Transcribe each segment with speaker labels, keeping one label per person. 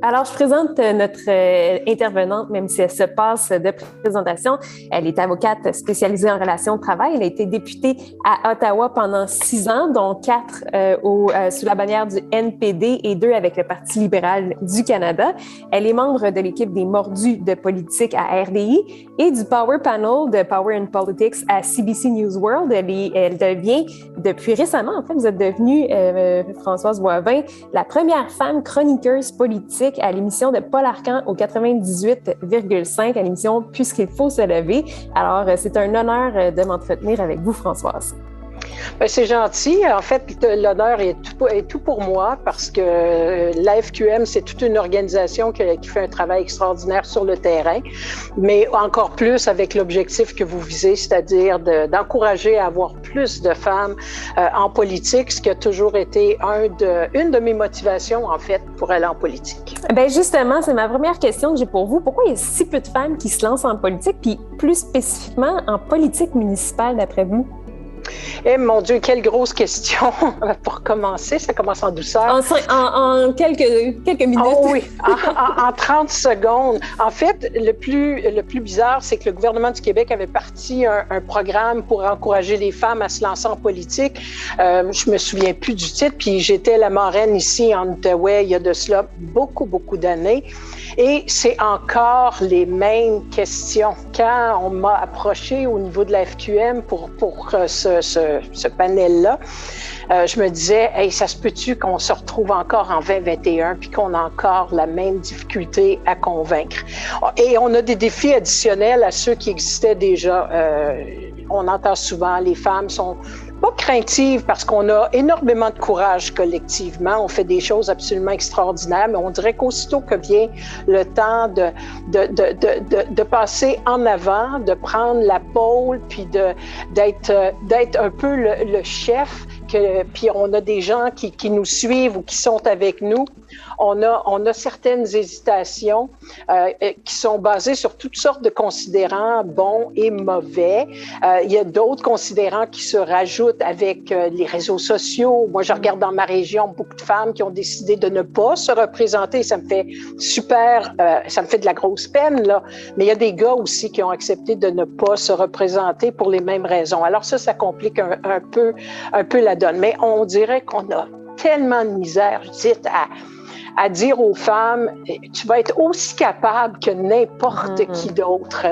Speaker 1: Alors, je présente notre intervenante, même si elle se passe de présentation. Elle est avocate spécialisée en relations de travail. Elle a été députée à Ottawa pendant 6 ans, dont 4 sous la bannière du NPD et 2 avec le Parti libéral du Canada. Elle est membre de l'équipe des Mordus de politique à RDI et du Power Panel de Power and Politics à CBC News World. Elle devient, depuis récemment, en fait, vous êtes devenue, Françoise Boivin, la première femme chroniqueuse politique à l'émission de Paul Arcand au 98,5 à l'émission Puisqu'il faut se lever. Alors, c'est un honneur de m'entretenir avec vous, Françoise.
Speaker 2: Bien, c'est gentil. En fait, l'honneur est tout pour moi parce que l'AFQM, c'est toute une organisation qui fait un travail extraordinaire sur le terrain, mais encore plus avec l'objectif que vous visez, c'est-à-dire d'encourager à avoir plus de femmes en politique, ce qui a toujours été une de mes motivations, en fait, pour aller en politique.
Speaker 1: Bien, justement, c'est ma première question que j'ai pour vous. Pourquoi il y a si peu de femmes qui se lancent en politique, puis plus spécifiquement en politique municipale, d'après vous?
Speaker 2: Eh mon Dieu, quelle grosse question pour commencer. Ça commence en douceur.
Speaker 1: En quelques minutes.
Speaker 2: Oh oui, en 30 secondes. En fait, le plus bizarre, c'est que le gouvernement du Québec avait parti un programme pour encourager les femmes à se lancer en politique. Je me souviens plus du titre, puis j'étais la marraine ici en Outaouais il y a de cela beaucoup d'années. Et c'est encore les mêmes questions. Quand on m'a approché au niveau de la FQM pour ce panel-là, je me disais, hey, ça se peut-tu qu'on se retrouve encore en 2021 puis qu'on a encore la même difficulté à convaincre? Et on a des défis additionnels à ceux qui existaient déjà. On entend souvent, les femmes sont pas craintives parce qu'on a énormément de courage collectivement. On fait des choses absolument extraordinaires, mais on dirait qu'aussitôt que vient le temps de passer en avant, de prendre la pôle, puis d'être un peu le chef, puis on a des gens qui nous suivent ou qui sont avec nous. On a certaines hésitations qui sont basées sur toutes sortes de considérants bons et mauvais. Il y a d'autres considérants qui se rajoutent avec les réseaux sociaux. Moi, je regarde dans ma région beaucoup de femmes qui ont décidé de ne pas se représenter. Ça me fait ça me fait de la grosse peine, là. Mais il y a des gars aussi qui ont accepté de ne pas se représenter pour les mêmes raisons. Alors ça complique un peu la donne. Mais on dirait qu'on a tellement de misère, dites, à dire aux femmes, tu vas être aussi capable que n'importe qui d'autre.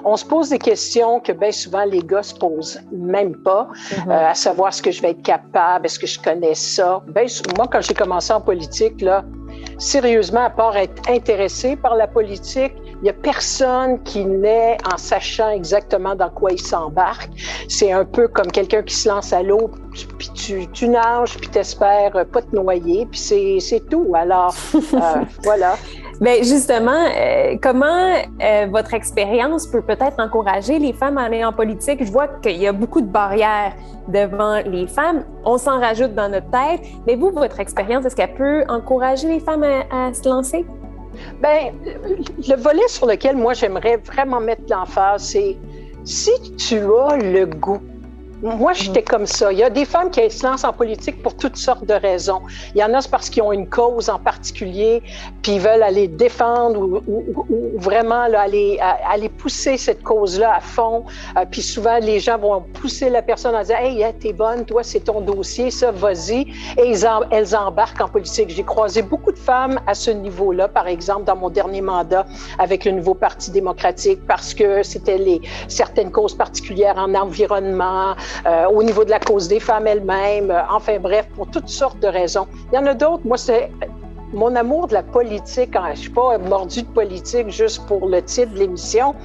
Speaker 2: On se pose des questions que bien souvent les gars se posent même pas, à savoir est-ce que je vais être capable, est-ce que je connais ça. Ben, moi, quand j'ai commencé en politique, là, sérieusement, à part être intéressé par la politique, il n'y a personne qui naît en sachant exactement dans quoi il s'embarque. C'est un peu comme quelqu'un qui se lance à l'eau, puis tu nages, puis t'espères pas te noyer, puis c'est tout. Alors, voilà.
Speaker 1: Bien, justement, comment votre expérience peut peut-être encourager les femmes à aller en politique? Je vois qu'il y a beaucoup de barrières devant les femmes. On s'en rajoute dans notre tête. Mais vous, votre expérience, est-ce qu'elle peut encourager les femmes à se lancer?
Speaker 2: Bien, le volet sur lequel moi j'aimerais vraiment mettre l'emphase, c'est si tu as le goût. Moi, j'étais comme ça. Il y a des femmes qui se lancent en politique pour toutes sortes de raisons. Il y en a, c'est parce qu'ils ont une cause en particulier, puis ils veulent aller défendre ou vraiment là, aller pousser cette cause-là à fond. Puis souvent, les gens vont pousser la personne en disant « Hey, t'es bonne, toi, c'est ton dossier, ça, vas-y ». Et elles embarquent en politique. J'ai croisé beaucoup de femmes à ce niveau-là, par exemple, dans mon dernier mandat avec le nouveau Parti démocratique, parce que c'était certaines causes particulières en environnement, au niveau de la cause des femmes elles-mêmes, enfin bref, pour toutes sortes de raisons. Il y en a d'autres, moi, c'est mon amour de la politique. Je ne suis pas mordue de politique juste pour le titre de l'émission.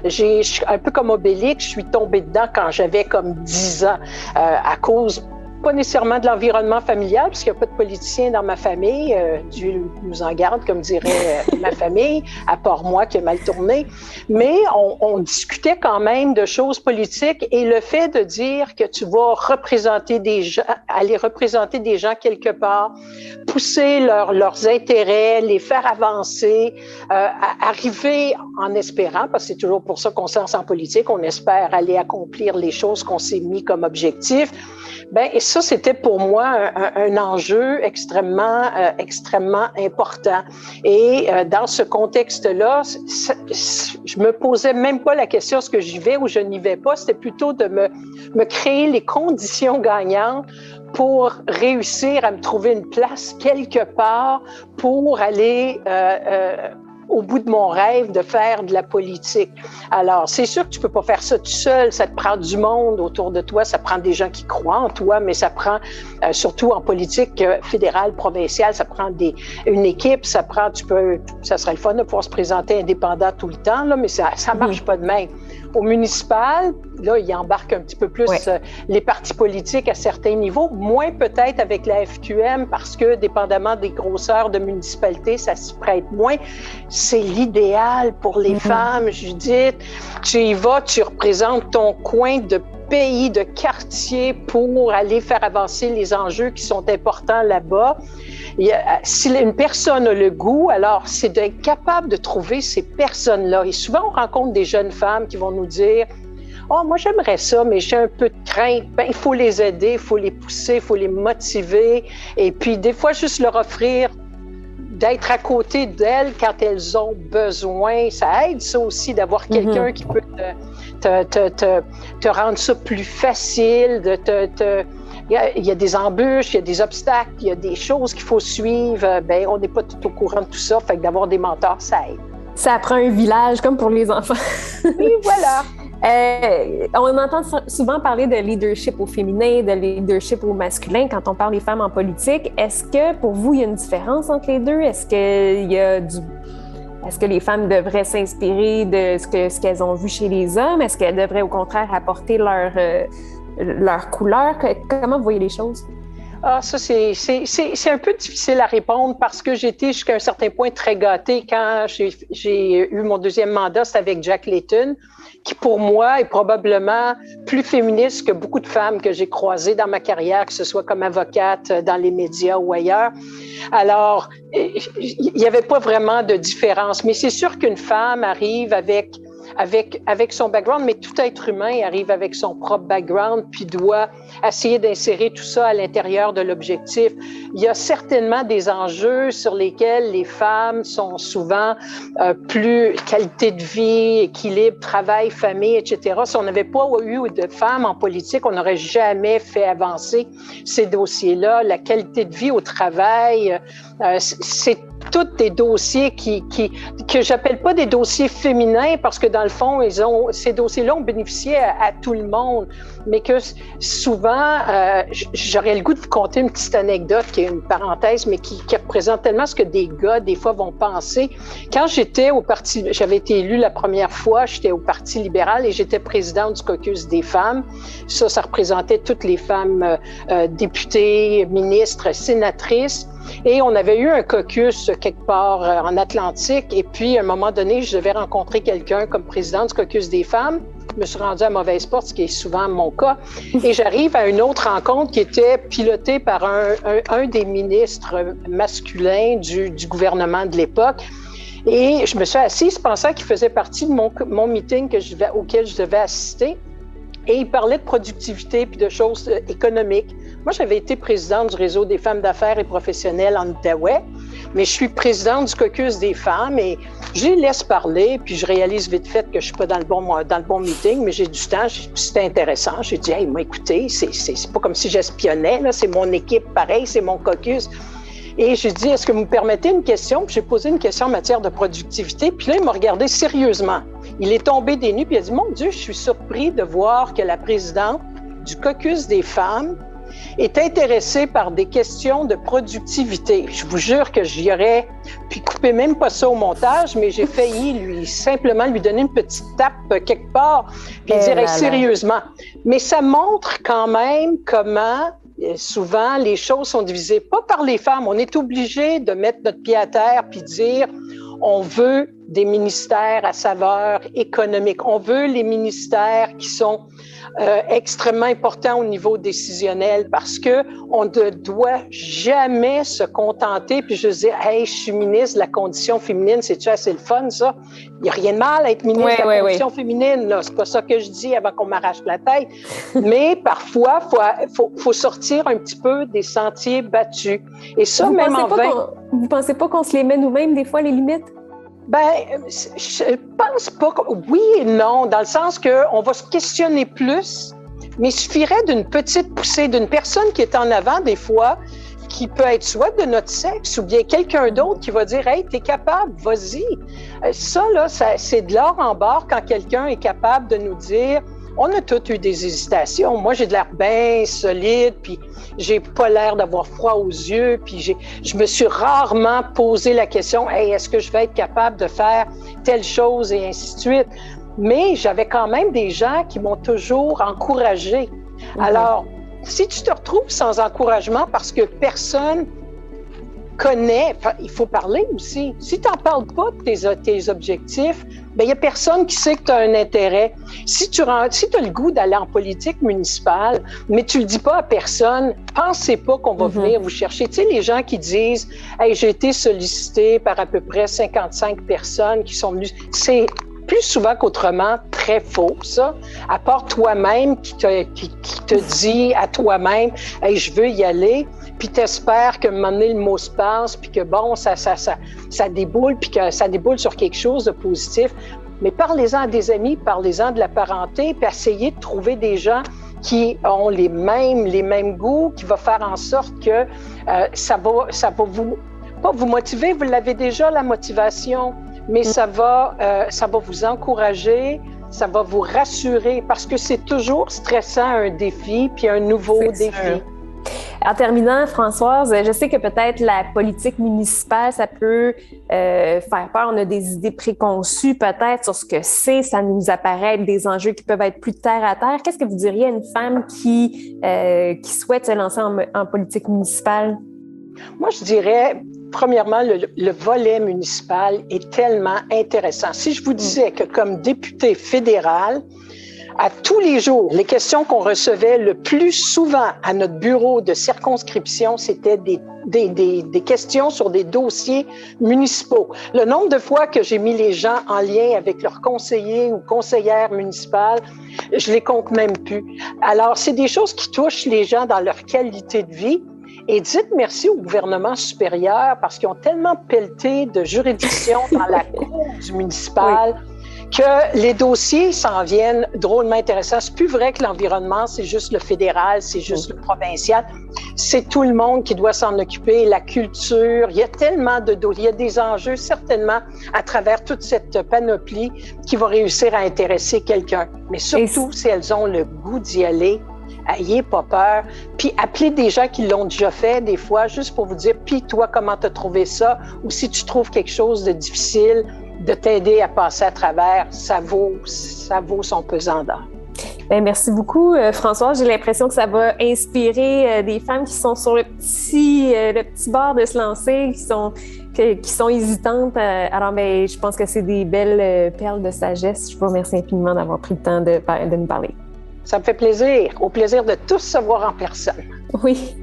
Speaker 2: Je suis un peu comme Obélix, je suis tombée dedans quand j'avais comme 10 ans, à cause pas nécessairement de l'environnement familial, parce qu'il n'y a pas de politiciens dans ma famille. Dieu nous en garde, comme dirait ma famille, à part moi qui ai mal tourné. Mais on discutait quand même de choses politiques et le fait de dire que tu vas représenter des gens, aller représenter des gens quelque part, pousser leurs intérêts, les faire avancer, arriver en espérant, parce que c'est toujours pour ça qu'on se lance en politique, on espère aller accomplir les choses qu'on s'est mis comme objectif. Ben, ça, c'était pour moi un enjeu extrêmement important. Et dans ce contexte-là, je me posais même pas la question est-ce que j'y vais ou je n'y vais pas. C'était plutôt de me créer les conditions gagnantes pour réussir à me trouver une place quelque part pour aller au bout de mon rêve de faire de la politique. Alors, c'est sûr que tu peux pas faire ça tout seul, ça te prend du monde autour de toi, ça prend des gens qui croient en toi, mais ça prend, surtout en politique fédérale, provinciale, ça prend une équipe, ça serait le fun de pouvoir se présenter indépendant tout le temps, là, mais ça marche pas de même. Au municipal, là, il embarque un petit peu plus les partis politiques à certains niveaux, moins peut-être avec la FQM parce que, dépendamment des grosseurs de municipalités, ça s'y prête moins. C'est l'idéal pour les femmes, Judith. Tu y vas, tu représentes ton coin de pays, de quartier pour aller faire avancer les enjeux qui sont importants là-bas. Si une personne a le goût, alors c'est d'être capable de trouver ces personnes-là. Et souvent, on rencontre des jeunes femmes qui vont nous dire « Oh, moi, j'aimerais ça, mais j'ai un peu de crainte. » Ben, il faut les aider, il faut les pousser, il faut les motiver. Et puis, des fois, juste leur offrir d'être à côté d'elles quand elles ont besoin. Ça aide, ça aussi, d'avoir quelqu'un qui peut te rendre ça plus facile, il y a des embûches, il y a des obstacles, il y a des choses qu'il faut suivre. Ben, on n'est pas tout au courant de tout ça, fait que d'avoir des mentors, ça aide.
Speaker 1: Ça prend un village, comme pour les enfants.
Speaker 2: Oui, voilà.
Speaker 1: On entend souvent parler de leadership au féminin, de leadership au masculin quand on parle des femmes en politique. Est-ce que, pour vous, il y a une différence entre les deux? Est-ce que les femmes devraient s'inspirer de ce qu'elles ont vu chez les hommes? Est-ce qu'elles devraient, au contraire, apporter leur couleur? Comment vous voyez les choses?
Speaker 2: Ah, ça, c'est un peu difficile à répondre parce que j'étais jusqu'à un certain point très gâtée quand j'ai eu mon deuxième mandat, c'était avec Jack Layton, qui pour moi est probablement plus féministe que beaucoup de femmes que j'ai croisées dans ma carrière, que ce soit comme avocate, dans les médias ou ailleurs. Alors, il n'y avait pas vraiment de différence, mais c'est sûr qu'une femme arrive avec son background, mais tout être humain arrive avec son propre background puis doit essayer d'insérer tout ça à l'intérieur de l'objectif. Il y a certainement des enjeux sur lesquels les femmes sont souvent plus qualité de vie, équilibre, travail, famille, etc. Si on n'avait pas eu de femmes en politique, on n'aurait jamais fait avancer ces dossiers-là. La qualité de vie au travail, c'est tous des dossiers que j'appelle pas des dossiers féminins parce que dans le fond, ces dossiers-là ont bénéficié à tout le monde, mais que souvent, j'aurais le goût de vous conter une petite anecdote qui est une parenthèse, mais qui représente tellement ce que des gars, des fois, vont penser. Quand j'avais été élue la première fois, j'étais au Parti libéral et j'étais présidente du caucus des femmes. Ça représentait toutes les femmes députées, ministres, sénatrices. Et on avait eu un caucus quelque part en Atlantique. Et puis, à un moment donné, je devais rencontrer quelqu'un comme président du caucus des femmes. Je me suis rendue à mauvaise porte, ce qui est souvent mon cas. Et j'arrive à une autre rencontre qui était pilotée par un des ministres masculins du gouvernement de l'époque. Et je me suis assise pensant qu'il faisait partie de mon meeting auquel je devais assister. Et il parlait de productivité puis de choses économiques. Moi, j'avais été présidente du Réseau des femmes d'affaires et professionnelles en Outaouais, mais je suis présidente du caucus des femmes et je les laisse parler, puis je réalise vite fait que je suis pas dans le bon meeting, mais j'ai du temps, c'était intéressant. J'ai dit, hey, moi, écoutez, c'est pas comme si j'espionnais, là, c'est mon équipe, pareil, c'est mon caucus. Et j'ai dit, est-ce que vous me permettez une question? Puis j'ai posé une question en matière de productivité. Puis là, il m'a regardé sérieusement. Il est tombé des nues, puis il a dit, mon Dieu, je suis surpris de voir que la présidente du caucus des femmes est intéressée par des questions de productivité. Je vous jure que j'y aurais pu couper même pas ça au montage, mais j'ai failli simplement lui donner une petite tape quelque part, puis dire, sérieusement. Mais ça montre quand même comment souvent, les choses sont divisées, pas par les femmes. On est obligé de mettre notre pied à terre puis dire, on veut des ministères à saveur économique. On veut les ministères qui sont extrêmement importants au niveau décisionnel parce que on ne doit jamais se contenter. Puis je dis, hey, je suis ministre de la condition féminine, c'est-tu assez le fun, ça? Il n'y a rien de mal à être ministre de la condition féminine, là. C'est pas ça que je dis avant qu'on m'arrache la tête. Mais parfois, faut sortir un petit peu des sentiers battus. Et ça, vous même en vain.
Speaker 1: Vous pensez pas qu'on se les met nous-mêmes, des fois, les limites?
Speaker 2: Ben, je pense pas. Oui et non, dans le sens qu'on va se questionner plus, mais il suffirait d'une petite poussée, d'une personne qui est en avant, des fois, qui peut être soit de notre sexe ou bien quelqu'un d'autre qui va dire « Hey, t'es capable, vas-y ». Ça, là, c'est de l'or en barre quand quelqu'un est capable de nous dire « On a tous eu des hésitations. Moi, j'ai de l'air bien solide, puis j'ai pas l'air d'avoir froid aux yeux, puis je me suis rarement posé la question « Hey, est-ce que je vais être capable de faire telle chose? » et ainsi de suite. Mais j'avais quand même des gens qui m'ont toujours encouragée. Alors, si tu te retrouves sans encouragement parce que personne connaît, il faut parler aussi. Si tu n'en parles pas de tes objectifs, il n'y a personne qui sait que tu as un intérêt. Si tu as le goût d'aller en politique municipale, mais tu ne le dis pas à personne, pensez pas qu'on va venir vous chercher. Tu sais, les gens qui disent « Hey, j'ai été sollicité par à peu près 55 personnes qui sont venues », c'est plus souvent qu'autrement très faux, ça. À part toi-même qui te dit à toi-même « Hey, je veux y aller », puis t'espères que un moment donné, le mot se passe, puis que bon, ça déboule, puis que ça déboule sur quelque chose de positif. Mais parlez-en à des amis, parlez-en de la parenté, puis essayez de trouver des gens qui ont les mêmes goûts, qui va faire en sorte que ça va vous motiver, vous l'avez déjà, la motivation, mais ça va vous encourager, ça va vous rassurer, parce que c'est toujours stressant, un défi, puis un nouveau défi. Sûr.
Speaker 1: En terminant, Françoise, je sais que peut-être la politique municipale, ça peut faire peur. On a des idées préconçues peut-être sur ce que c'est. Ça nous apparaît être des enjeux qui peuvent être plus terre à terre. Qu'est-ce que vous diriez à une femme qui souhaite se lancer en politique municipale?
Speaker 2: Moi, je dirais, premièrement, le volet municipal est tellement intéressant. Si je vous disais que comme députée fédérale, à tous les jours, les questions qu'on recevait le plus souvent à notre bureau de circonscription, c'était des questions sur des dossiers municipaux. Le nombre de fois que j'ai mis les gens en lien avec leurs conseillers ou conseillères municipales, je les compte même plus. Alors, c'est des choses qui touchent les gens dans leur qualité de vie. Et dites merci au gouvernement supérieur parce qu'ils ont tellement pelleté de juridictions dans la cour du municipal. Oui. Que les dossiers s'en viennent drôlement intéressants. C'est plus vrai que l'environnement, c'est juste le fédéral, c'est juste le provincial. C'est tout le monde qui doit s'en occuper, la culture. Il y a tellement de dossiers, il y a des enjeux certainement à travers toute cette panoplie qui va réussir à intéresser quelqu'un. Mais surtout, si elles ont le goût d'y aller, ayez pas peur. Puis appelez des gens qui l'ont déjà fait des fois, juste pour vous dire, puis toi, comment t'as trouvé ça? Ou si tu trouves quelque chose de difficile, de t'aider à passer à travers, ça vaut son pesant d'or.
Speaker 1: Bien, merci beaucoup, Françoise. J'ai l'impression que ça va inspirer des femmes qui sont sur le petit bord de se lancer, qui sont hésitantes. Alors, bien, je pense que c'est des belles perles de sagesse. Je vous remercie infiniment d'avoir pris le temps de nous parler.
Speaker 2: Ça me fait plaisir. Au plaisir de tous se voir en personne.
Speaker 1: Oui.